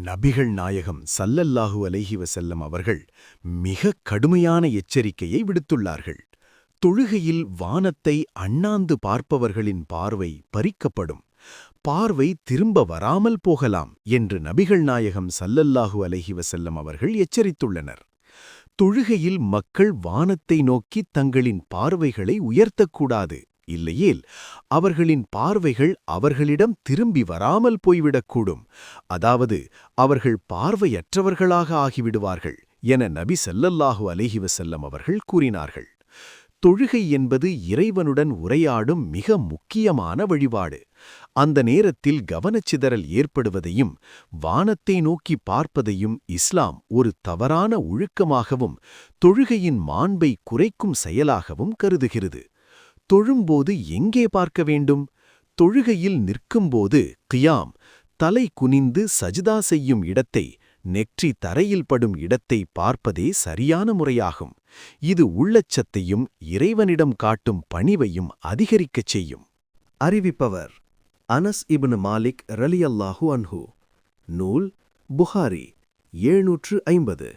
நபிகள் நாயகம் ஸல்லல்லாஹு அலைஹி வஸல்லம் அவர்கள் மிகக் கடுமையான எச்சரிக்கையை விடுத்துள்ளார்கள். தொழுகையில் வானத்தை அண்ணாந்து பார்ப்பவர்களின் பார்வை பறிக்கப்படும், பார்வை திரும்ப வராமல் போகலாம் என்று நபிகள் நாயகம் ஸல்லல்லாஹு அலைஹி வஸல்லம் அவர்கள் எச்சரித்துள்ளனர். தொழுகையில் மக்கள் வானத்தை நோக்கி தங்களின் பார்வைகளை உயர்த்தக்கூடாது, இல்லையேல் அவர்களின் பார்வைகள் அவர்களிடம் திரும்பி வராமல் போய்விடக்கூடும், அதாவது அவர்கள் பார்வையற்றவர்களாக ஆகிவிடுவார்கள் என நபி ஸல்லல்லாஹு அலைஹி வஸல்லம் அவர்கள் கூறினார்கள். தொழுகை என்பது இறைவனுடன் உரையாடும் மிக முக்கியமான வழிபாடு. அந்த நேரத்தில் கவனச்சிதறல் ஏற்படுவதையும் வானத்தை நோக்கி பார்ப்பதையும் இஸ்லாம் ஒரு தவறான ஒழுக்கமாகவும் தொழுகையின் மாண்பை குறைக்கும் செயலாகவும் கருதுகிறது. தொழும்போது எங்கே பார்க்க வேண்டும்? தொழுகையில் நிற்கும்போது கியாம், தலை குனிந்து சஜ்தா செய்யும் இடத்தை, நெற்றி தரையில் படும் இடத்தை பார்ப்பதே சரியான முறையாகும். இது உள்ளச்சத்தையும் இறைவனிடம் காட்டும் பணிவையும் அதிகரிக்கச் செய்யும். அறிவிப்பவர் அனஸ் இப்னு மாலிக் ரலியல்லாஹு அன்ஹு. நூல் புகாரி 750.